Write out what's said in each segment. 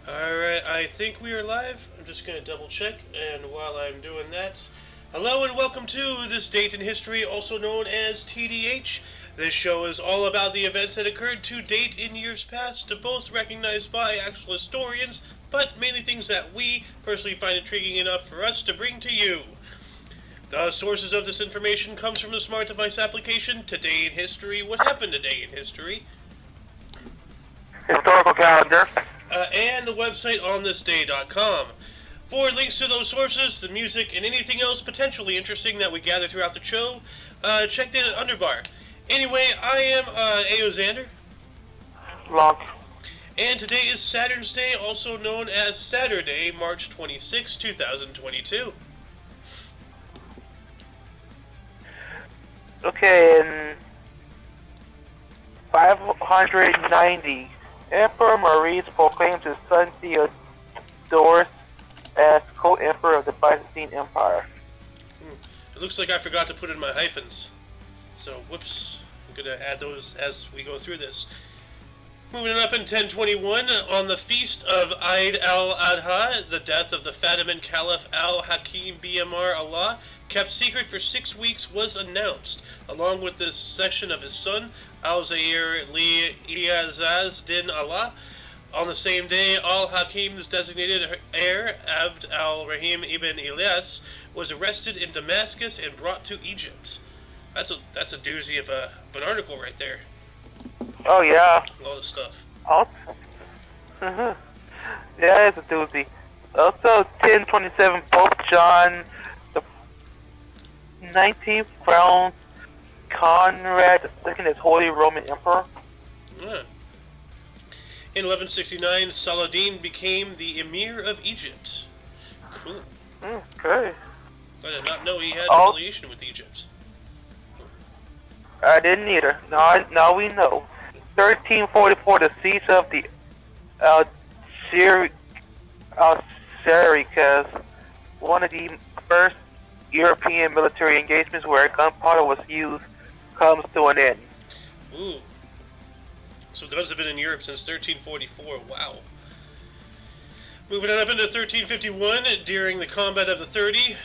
Alright, I think we are live. I'm just going to double check, and while I'm doing that, hello and welcome to This Date in History, also known as TDH. This show is all about the events that occurred to date in years past, both recognized by actual historians, but mainly things that we personally find intriguing enough for us to bring to you. The sources of this information comes from the smart device application Today in History. What happened today in history? Historical calendar. And the website onthisday.com. For links to those sources, the music, and anything else potentially interesting that we gather throughout the show, check the underbar. Anyway, I am Aoxander. Long. And today is Saturn's Day, also known as Saturday, March 26, 2022. Okay, in 590, Emperor Maurice proclaimed his son Theodorus as co-emperor of the Byzantine Empire. It looks like I forgot to put in my hyphens. So, whoops. I'm going to add those as we go through this. Moving up in 1021, on the feast of Eid al-Adha, the death of the Fatimid Caliph al-Hakim bi-Amr Allah, kept secret for 6 weeks, was announced, along with the succession of his son, al-Zahir li-Iyazaz din Allah. On the same day, al-Hakim's designated heir, Abd al-Rahim ibn Ilyas, was arrested in Damascus and brought to Egypt. That's a doozy of an article right there. Oh yeah. A lot of stuff. Also, yeah, it's a doozy. Also, 1027, Pope John the 19th crowned Conrad II as Holy Roman Emperor. Yeah. In 1169, Saladin became the Emir of Egypt. Cool. Okay. I did not know he had an affiliation with Egypt. I didn't either. Now we know. 1344, the siege of the Algeciras, one of the first European military engagements where gunpowder was used, comes to an end. Ooh. So guns have been in Europe since 1344. Wow. Moving on up into 1351, during the combat of the 30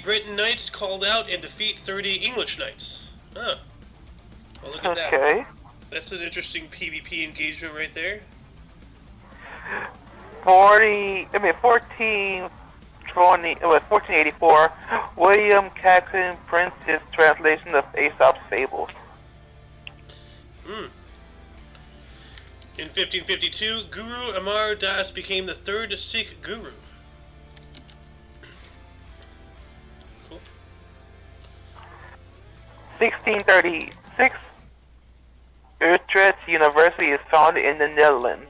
Briton knights called out and defeat 30 English knights. Huh. Well, look at that. Okay. That's an interesting PvP engagement right there. 1484, William Caxton prints his translation of Aesop's Fables. In 1552, Guru Amar Das became the third Sikh guru. Cool. 1636, Utrecht University is founded in the Netherlands.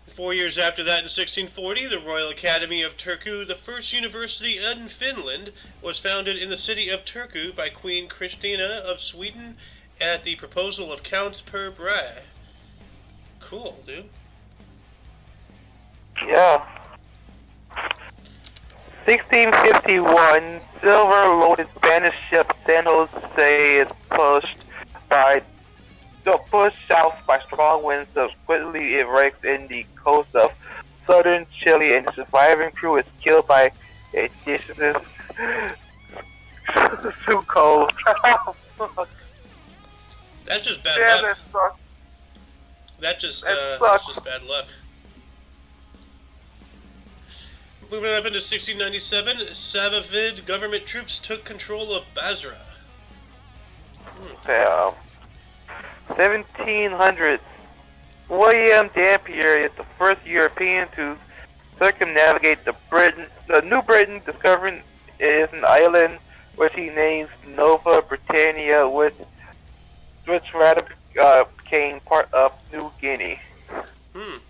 4 years after that, in 1640, the Royal Academy of Turku, the first university in Finland, was founded in the city of Turku by Queen Christina of Sweden at the proposal of Count Per Brahe. Cool, dude. Yeah. 1651, silver-loaded Spanish ship San Jose is pushed south by strong winds. Subsequently, it wrecks in the coast of southern Chile, and the surviving crew is killed by indigenous Suco. That's just bad luck. That's just bad luck. Moving up into 1697, Safavid government troops took control of Basra. Yeah. 1700s, William Dampier is the first European to circumnavigate the New Britain, discovering it is an island which he names Nova Britannia, which rather became part of New Guinea. Let's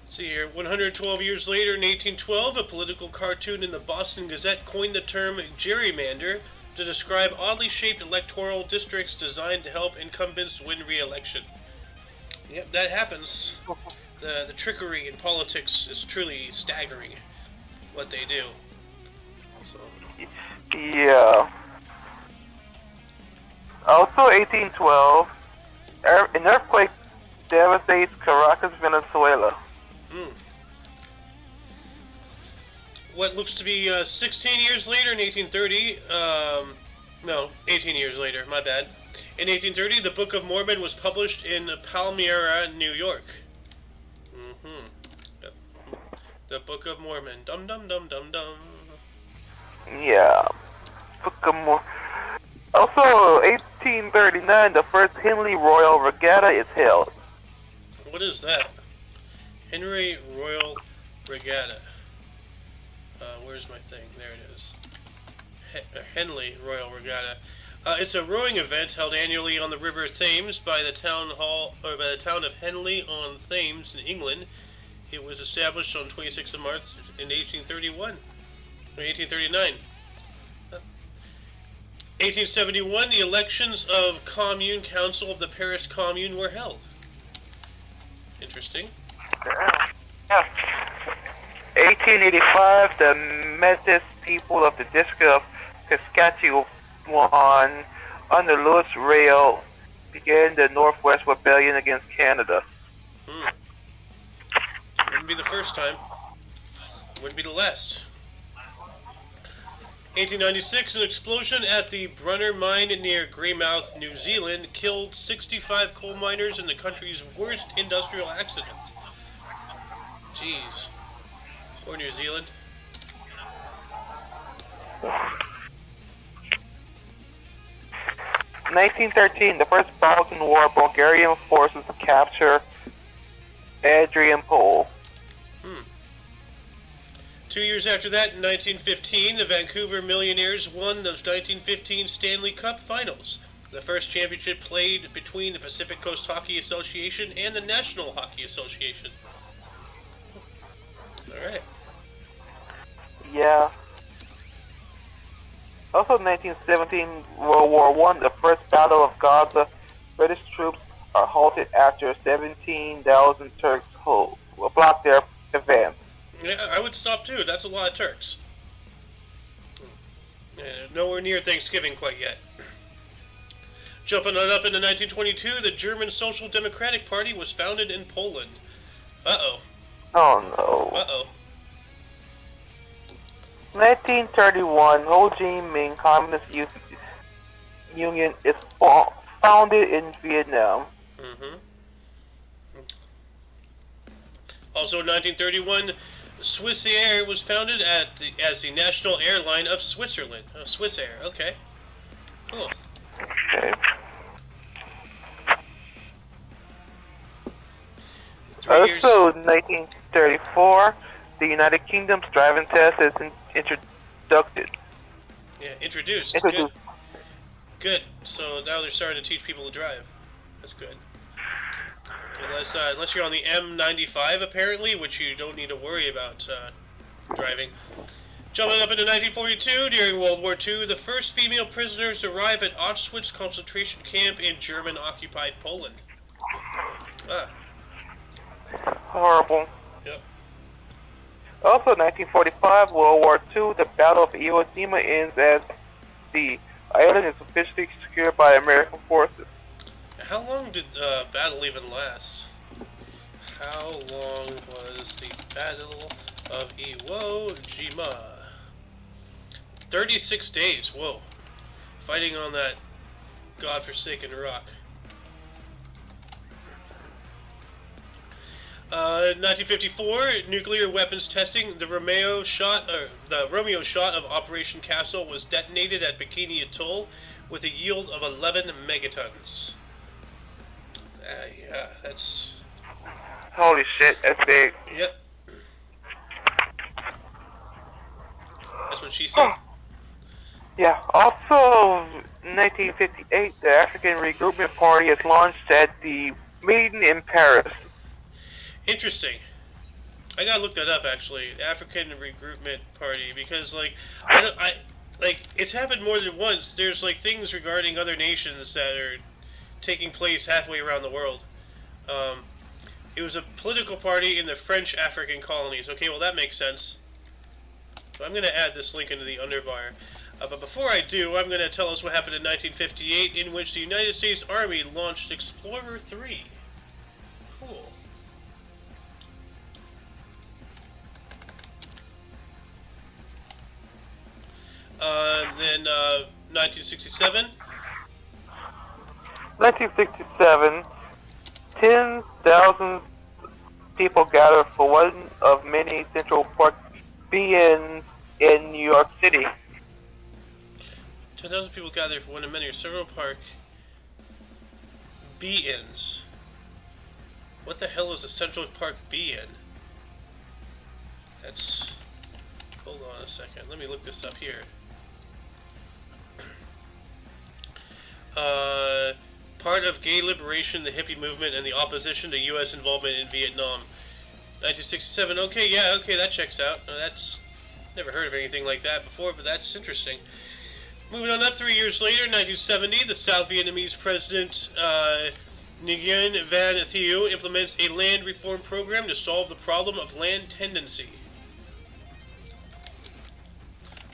see here. 112 years later, in 1812, a political cartoon in the Boston Gazette coined the term gerrymander to describe oddly shaped electoral districts designed to help incumbents win re-election. Yep, that happens. The trickery in politics is truly staggering, what they do. So. Yeah. Also, 1812, an earthquake devastates Caracas, Venezuela. what looks to be 16 years later in 1830, no, 18 years later, my bad. In 1830, the Book of Mormon was published in Palmyra, New York. Mm-hmm. The Book of Mormon. Dum dum dum dum dum. Yeah. Book of Mormon. Also, 1839, the first Henley Royal Regatta is held. What is that? Henry Royal Regatta. Where's my thing? There it is. Henley Royal Regatta. It's a rowing event held annually on the River Thames by the town of Henley on Thames in England. It was established on 26th of March in 1839. 1871, the elections of Commune Council of the Paris Commune were held. Interesting. Yeah. 1885, the Methodist people of the district of Saskatchewan under Louis Riel began the Northwest Rebellion against Canada. Wouldn't be the first time. Wouldn't be the last. 1896, an explosion at the Brunner mine near Greymouth, New Zealand, killed 65 coal miners in the country's worst industrial accident. Jeez. Poor New Zealand. 1913, the First Balkan War, Bulgarian forces capture Adrianople. 2 years after that, in 1915, the Vancouver Millionaires won the 1915 Stanley Cup Finals, the first championship played between the Pacific Coast Hockey Association and the National Hockey Association. Alright. Yeah. Also, 1917, World War I, the First Battle of Gaza. British troops are halted after 17,000 Turks blocked their advance. Yeah, I would stop too. That's a lot of Turks. Nowhere near Thanksgiving quite yet. Jumping on up into 1922, the German Social Democratic Party was founded in Poland. Uh-oh. Oh no. Uh-oh. 1931, Ho Chi Minh Communist Youth Union is founded in Vietnam. Also in 1931, Swissair was founded as the national airline of Switzerland. Oh, Swissair, okay. Cool. Okay. Also, 1934, the United Kingdom's driving test is introduced. Yeah, introduced. Good. So now they're starting to teach people to drive. That's good. Unless you're on the M95, apparently, which you don't need to worry about driving. Jumping up into 1942, during World War II, the first female prisoners arrive at Auschwitz concentration camp in German-occupied Poland. Horrible. Yep. Also, 1945, World War II, the Battle of Iwo Jima ends as the island is officially secured by American forces. How long did the battle even last? How long was the Battle of Iwo Jima? 36 days. Whoa. Fighting on that godforsaken rock. 1954, nuclear weapons testing. The Romeo shot of Operation Castle was detonated at Bikini Atoll with a yield of 11 megatons. Yeah, that's... Holy shit, that's big. Yep. That's what she said. Yeah, also, 1958, the African Regroupment Party is launched at the meeting in Paris. Interesting. I gotta look that up, actually. African Regroupment Party, because, like, it's happened more than once. There's, like, things regarding other nations that are taking place halfway around the world. It was a political party in the French African colonies. Okay, well, that makes sense. So I'm going to add this link into the underbar. But before I do, I'm going to tell us what happened in 1958, in which the United States Army launched Explorer 3. Cool. then 1967. 1967, 10,000 people gathered for one of many Central Park be-ins in New York City. 10,000 people gathered for one of many Central Park be-ins. What the hell is a Central Park be-in? That's... Hold on a second. Let me look this up here. Part of gay liberation, the hippie movement, and the opposition to U.S. involvement in Vietnam. 1967. Okay, yeah, okay, that checks out. That's... Never heard of anything like that before, but that's interesting. Moving on up 3 years later, 1970, the South Vietnamese President Nguyen Van Thieu implements a land reform program to solve the problem of land tenancy.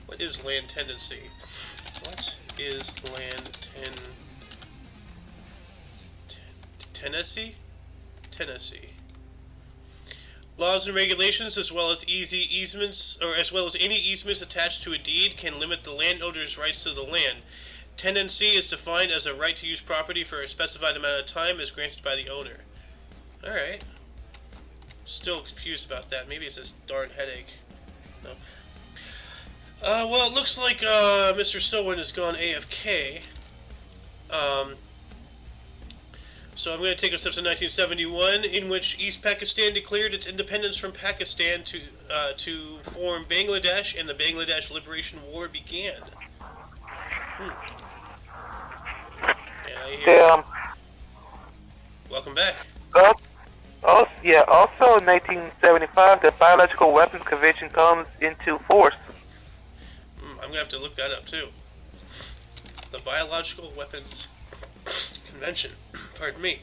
What is land tenancy? What is land tenancy? Tenancy. Laws and regulations, as well as any easements attached to a deed, can limit the landowner's rights to the land. Tenancy is defined as a right to use property for a specified amount of time as granted by the owner. Alright. Still confused about that. Maybe it's this darn headache. No. Well, it looks like Mr. Stillman has gone AFK. So I'm going to take us up to 1971, in which East Pakistan declared its independence from Pakistan to form Bangladesh, and the Bangladesh Liberation War began. Yeah. Welcome back. Also in 1975, the Biological Weapons Convention comes into force. I'm going to have to look that up, too. The Biological Weapons Convention. Pardon me.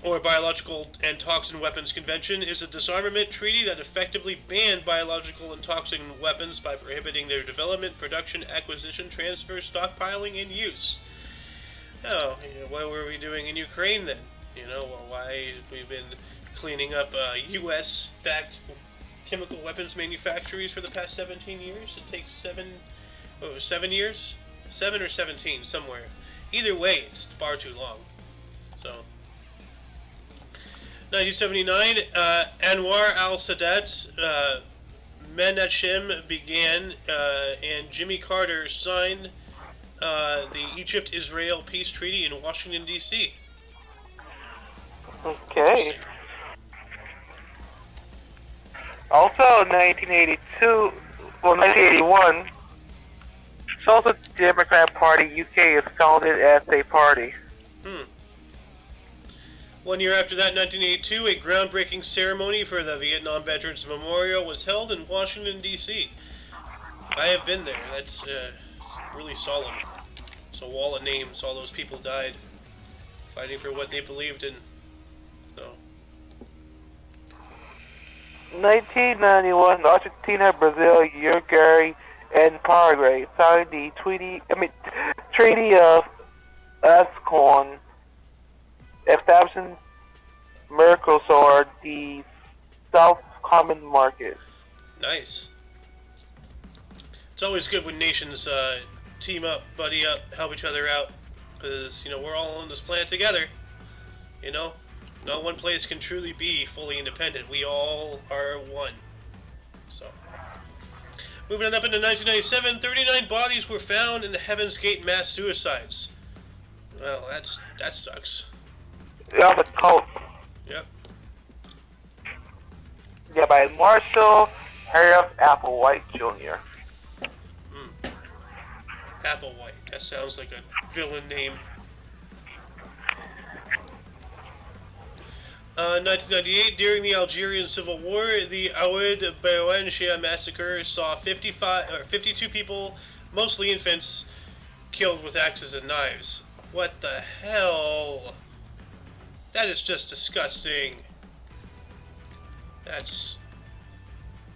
Or Biological and Toxin Weapons Convention is a disarmament treaty that effectively banned biological and toxic weapons by prohibiting their development, production, acquisition, transfer, stockpiling, and use. Oh, what were we doing in Ukraine then? Why we've been cleaning up U.S.-backed chemical weapons manufacturers for the past 17 years? It takes 7 years? 7 or 17, somewhere. Either way, it's far too long. So, 1979, Anwar al-Sadat's Menachem began, and Jimmy Carter signed the Egypt-Israel peace treaty in Washington, D.C. Okay. Also, in 1981, Social Democrat Party UK is founded as a party. 1 year after that, 1982, a groundbreaking ceremony for the Vietnam Veterans Memorial was held in Washington, D.C. I have been there. That's really solemn. It's a wall of names. All those people died fighting for what they believed in. So. 1991, Argentina, Brazil, Uruguay, and Paraguay signed the Treaty of Ascon, establishing Mercosur, the South Common Market. Nice. It's always good when nations team up, buddy up, help each other out, because we're all on this planet together. No one place can truly be fully independent. We all are one. So, moving on up into 1997, 39 bodies were found in the Heaven's Gate mass suicides. Well, that sucks. Yeah, the cult. Yep. Yeah, by Marshall Harris Applewhite Jr. Applewhite. That sounds like a villain name. 1998, during the Algerian Civil War, the Oued Baouenchia massacre saw 52 people, mostly infants, killed with axes and knives. What the hell? That is just disgusting. That's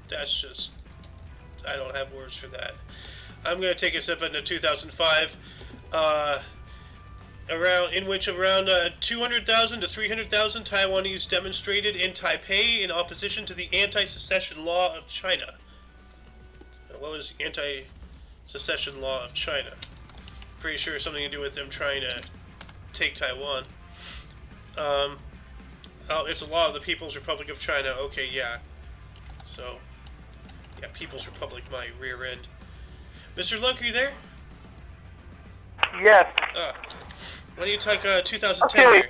just... I don't have words for that. I'm going to take us up into 2005. In which around 200,000 to 300,000 Taiwanese demonstrated in Taipei in opposition to the anti-secession law of China. What was secession law of China. Pretty sure something to do with them trying to take Taiwan. Oh, it's a law of the People's Republic of China. Okay, yeah. So, yeah, People's Republic, my rear end. Mr. Lunk, are you there? Yes. Why don't you talk 2010 Okay. there?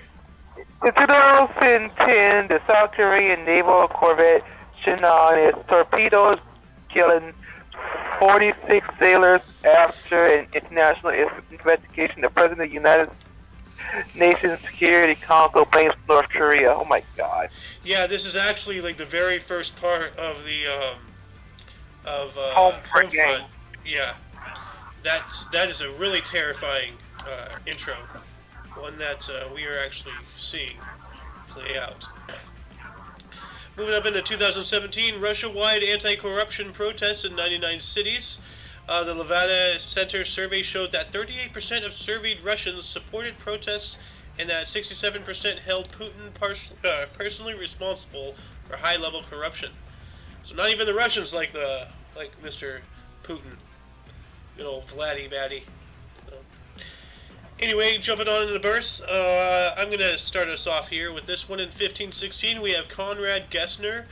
In 2010, the South Korean naval corvette Shinhan is torpedoed, killing 46 sailors after an international investigation. The President of the United Nations Security Council blames North Korea. Oh my God. Yeah, this is actually like the very first part of the Homefront game. Yeah, that is a really terrifying intro, one that we are actually seeing play out. Moving up into 2017, Russia-wide anti-corruption protests in 99 cities. The Levada Center survey showed that 38% of surveyed Russians supported protests and that 67% held Putin personally responsible for high-level corruption. So not even the Russians like Mr. Putin. Good old Vladdy Batty. Anyway, jumping on into the births, I'm going to start us off here with this one. In 1516, we have Konrad Gessner,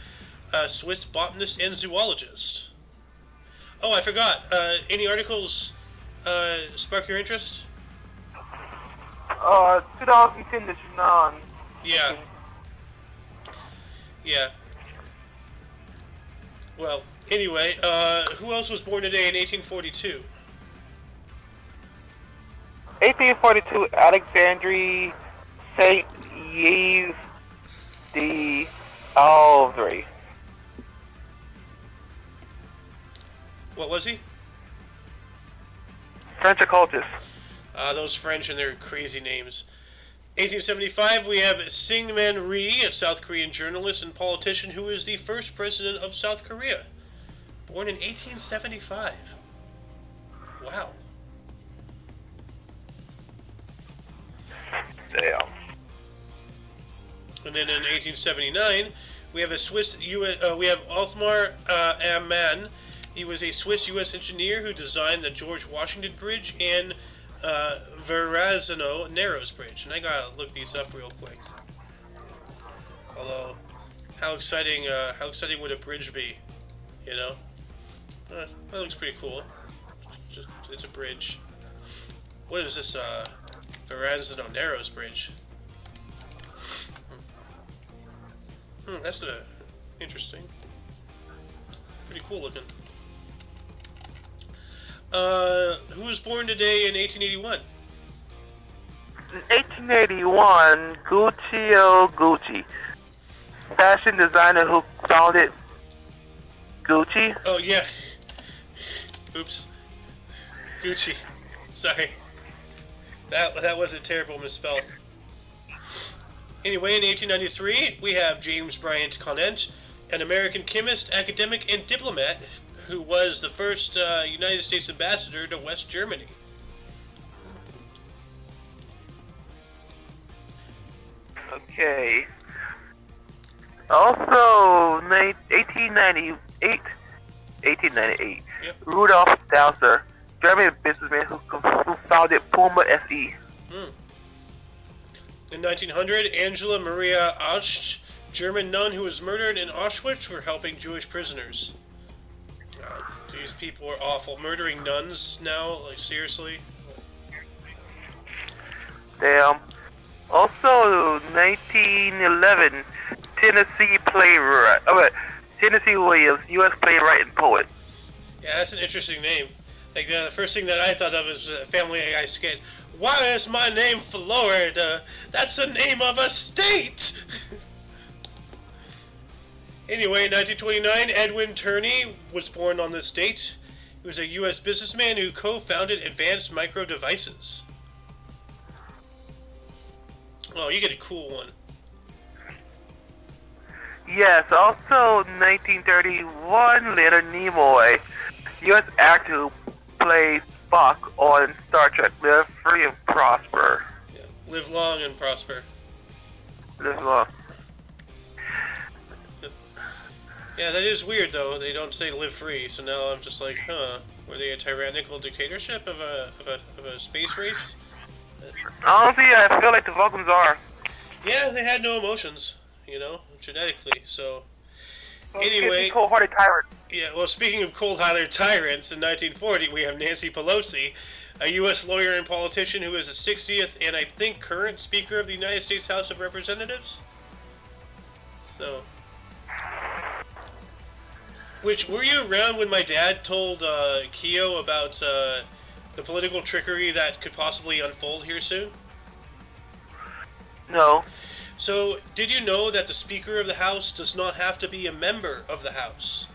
a Swiss botanist and zoologist. Oh, I forgot. Any articles spark your interest? 2010 to Shinhan. Yeah. Yeah. Well, anyway, who else was born today in 1842? 1842, Alexandre Saint Yves de Aldry. What was he? French occultist. Those French and their crazy names. 1875, we have Syngman Rhee, a South Korean journalist and politician who is the first president of South Korea. Born in 1875. Wow. Damn. And then in 1879, we have we have Othmar Ammann. He was a Swiss U.S. engineer who designed the George Washington Bridge and Verrazano Narrows Bridge. And I gotta look these up real quick. Although, how exciting would a bridge be? You know, that looks pretty cool. It's a bridge. What is this? Verrazano Narrows Bridge. That's interesting. Pretty cool looking. Who was born today in 1881? In 1881, Gucci, fashion designer who founded Gucci. Oh yeah. Oops. Gucci. Sorry. That was a terrible misspell. Anyway, in 1893, we have James Bryant Conant, an American chemist, academic, and diplomat who was the first United States ambassador to West Germany. Okay. Also, 1898. Yep. Rudolf Dausser, German businessman who founded Puma SE. In 1900, Angela Maria Aust, German nun who was murdered in Auschwitz for helping Jewish prisoners. These people are awful. Murdering nuns now? Like, seriously? Damn. Also, 1911, Tennessee Williams, U.S. playwright and poet. Yeah, that's an interesting name. Like, the first thing that I thought of is Family Guy skit. Why is my name Florida? That's the name of a state! Anyway, in 1929, Edwin Turney was born on this date. He was a U.S. businessman who co-founded Advanced Micro Devices. Oh, you get a cool one. Yes, also 1931, Leonard Nimoy, U.S. actor who plays Spock on Star Trek. Live free and prosper. Yeah. Live long and prosper. Live long. Yeah, that is weird though. They don't say live free, so now I'm just like, huh. Were they a tyrannical dictatorship of a space race? Honestly, I feel like the Vulcans are. Yeah, they had no emotions, genetically. So Anyway, anyway, cold-hearted tyrants. yeah. Well, speaking of cold-hearted tyrants, in 1940 we have Nancy Pelosi, a U.S. lawyer and politician who is the 60th and I think current Speaker of the United States House of Representatives. So, which were you around when my dad told Keo about the political trickery that could possibly unfold here soon? No. So, did you know that the Speaker of the House does not have to be a member of the House?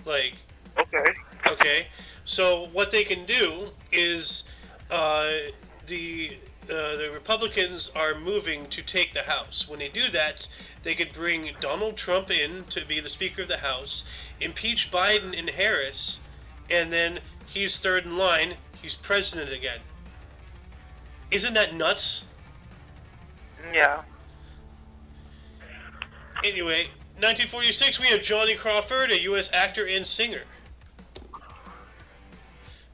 Like, okay. So what they can do is the Republicans are moving to take the House. When they do that, they could bring Donald Trump in to be the Speaker of the House, impeach Biden and Harris, and then he's third in line. He's president again. Isn't that nuts? Yeah. Anyway, 1946, we have Johnny Crawford, a U.S. actor and singer.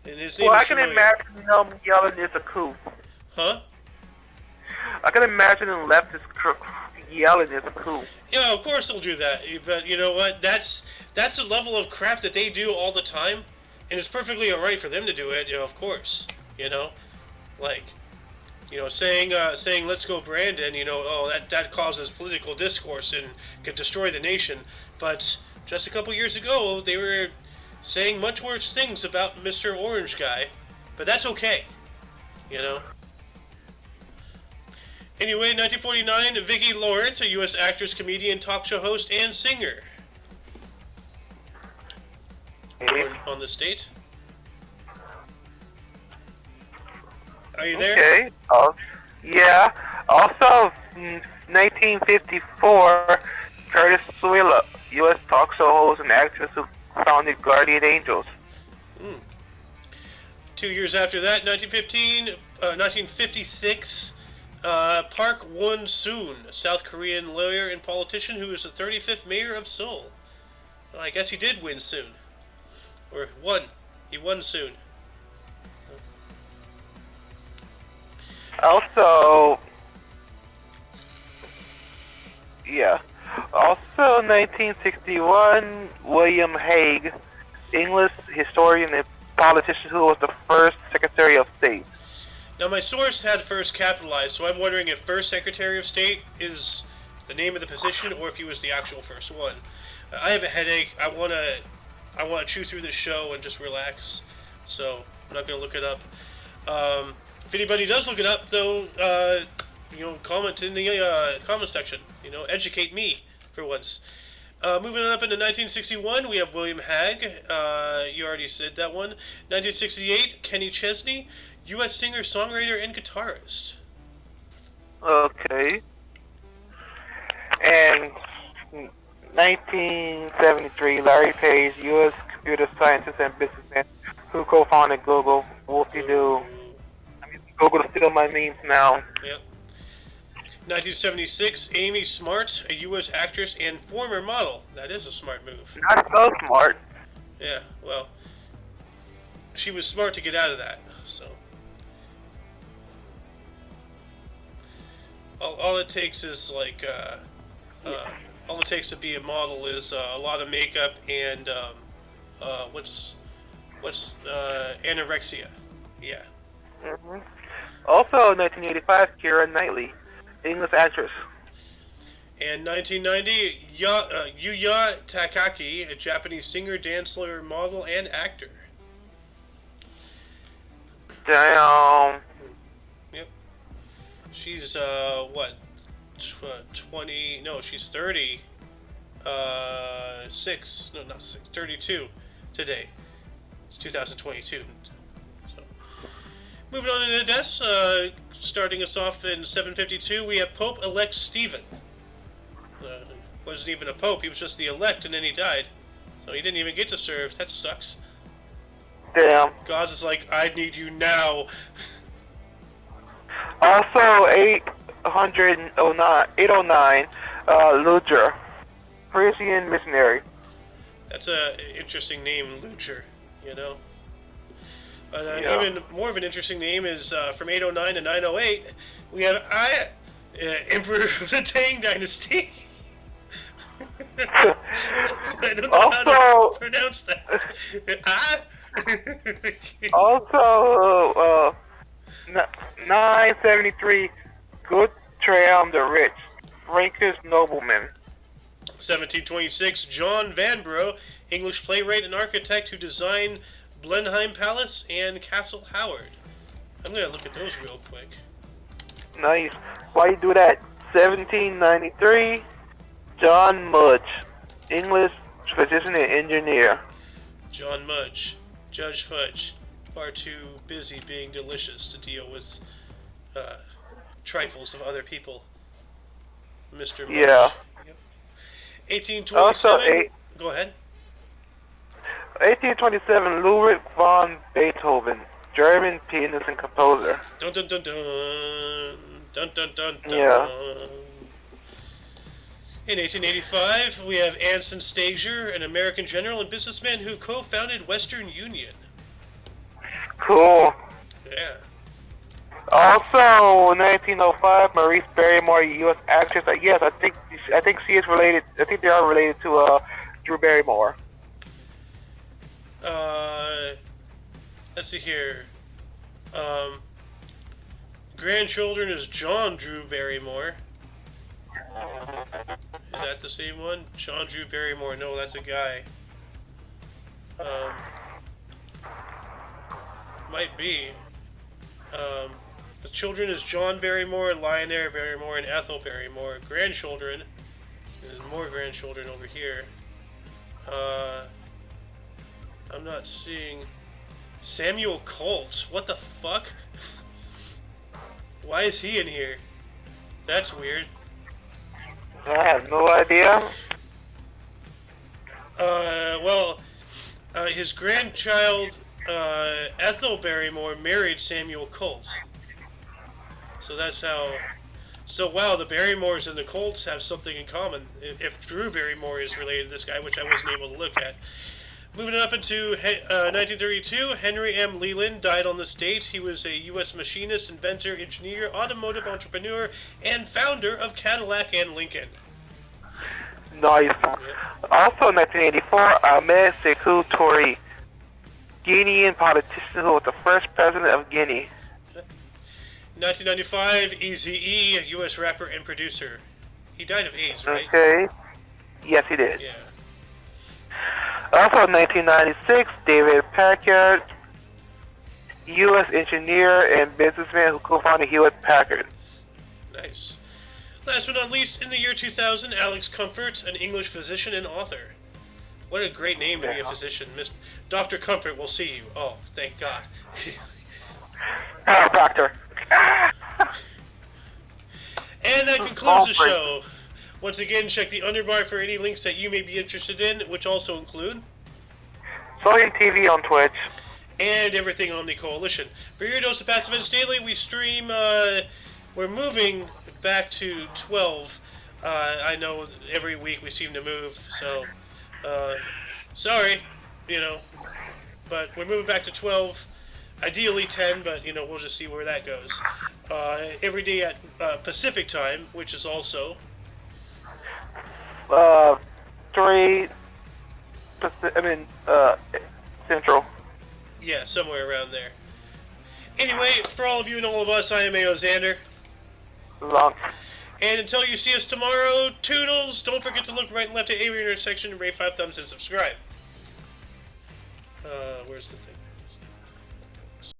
And his name Well, is I can familiar. imagine him yelling it's a coup. Huh? I can imagine him leftists yelling it's a coup. Yeah, of course they'll do that. But you know what? That's the level of crap that they do all the time, and it's perfectly alright for them to do it. Of course. Like, saying let's go Brandon. That causes political discourse and could destroy the nation. But just a couple years ago, they were saying much worse things about Mr. Orange Guy. But that's okay. Anyway, 1949, Vicki Lawrence, a U.S. actress, comedian, talk show host, and singer. Born on the state. Are you there? Okay. Yeah. Also, 1954, Curtis Swilla, U.S. talk show host and actress who founded Guardian Angels. 2 years after that, 1956, Park Won-soon, a South Korean lawyer and politician who is the 35th mayor of Seoul. Well, I guess he did win soon. Or won. He won soon. Also, 1961, William Hague, English historian and politician who was the first Secretary of State. Now, my source had first capitalized, so I'm wondering if first Secretary of State is the name of the position or if he was the actual first one. I have a headache. I want to chew through this show and just relax, so I'm not going to look it up. If anybody does look it up, though, comment in the comment section. Educate me for once. Moving on up into 1961, we have William Hague. You already said that one. 1968, Kenny Chesney, U.S. singer, songwriter, and guitarist. Okay. And 1973, Larry Page, U.S. computer scientist and businessman who co-founded Google. Whoopie-doo. Google to steal my memes now. Yep. 1976, Amy Smart, a U.S. actress and former model. That is a smart move. Not so smart. Yeah, well, she was smart to get out of that, so. All it takes is all it takes to be a model is a lot of makeup and what's anorexia. Yeah. Mm-hmm. Also, 1985, Keira Knightley, English actress. And 1990, Yuya Takaki, a Japanese singer, dancer, model, and actor. Damn. Yep. She's, 20, no, she's 30, 32 today. It's 2022. So, moving on into deaths, starting us off in 752, we have Pope-elect Stephen. Wasn't even a pope, he was just the elect, and then he died. So he didn't even get to serve. That sucks. Damn. God's is like, I need you now. Also, 809, Luther, Frisian missionary. That's a interesting name, Lucher, you know? But Yeah. even more of an interesting name is from 809 to 908, we have Emperor of the Tang Dynasty. I don't know how to pronounce that. Also, 973, Guthrum the Rich, Frankish nobleman. 1726, John Vanbrugh, English playwright and architect who designed Blenheim Palace and Castle Howard. I'm going to look at those real quick. Nice. Why you do that? 1793, John Mudge, English physician and engineer. John Mudge, Judge Fudge, far too busy being delicious to deal with trifles of other people. Mr. Mudge. Yeah. Yep. 1827. Go ahead. 1827, Ludwig von Beethoven, German pianist and composer. Dun dun dun dun. Dun dun dun dun. Yeah. In 1885, we have Anson Stager, an American general and businessman who co-founded Western Union. Cool. Yeah. Also, 1905, Maurice Barrymore, U.S. actress. Yes, I think she is related. I think they are related to Drew Barrymore. Let's see here. Grandchildren is John Drew Barrymore. Is that the same one? John Drew Barrymore. No, that's a guy. Might be. The children is John Barrymore, Lionel Barrymore, and Ethel Barrymore. Grandchildren. There's more grandchildren over here. I'm not seeing Samuel Colt. What the fuck? Why is he in here? That's weird. I have no idea. His grandchild, Ethel Barrymore, married Samuel Colt. So that's how... So, wow, the Barrymores and the Colts have something in common. If Drew Barrymore is related to this guy, which I wasn't able to look at. Moving up into 1932, Henry M. Leland died on this date. He was a U.S. machinist, inventor, engineer, automotive entrepreneur, and founder of Cadillac and Lincoln. Nice. Yep. Also, 1984, Ahmed Sekou Touré, Guinean politician who was the first president of Guinea. 1995, Eazy-E, U.S. rapper and producer. He died of AIDS, right? Okay. Yes, he did. Yeah. Also, 1996, David Packard, U.S. engineer and businessman who co-founded Hewlett-Packard. Nice. Last but not least, in the year 2000, Alex Comfort, an English physician and author. What a great name to be a physician. Dr. Comfort will see you. Oh, thank God. Doctor. And that concludes the show. Once again, check the underbar for any links that you may be interested in, which also include Sodium TV on Twitch. And everything Omni Coalition. For your dose of Passive Events Daily, we stream, we're moving back to 12. I know every week we seem to move, so, sorry, but we're moving back to 12. Ideally 10, but, we'll just see where that goes. Every day at Pacific time, which is also 3, Central. Yeah, somewhere around there. Anyway, for all of you and all of us, I am A.O. Xander. Long. And until you see us tomorrow, toodles! Don't forget to look right and left at every intersection and rate 5 thumbs and subscribe. Where's the thing?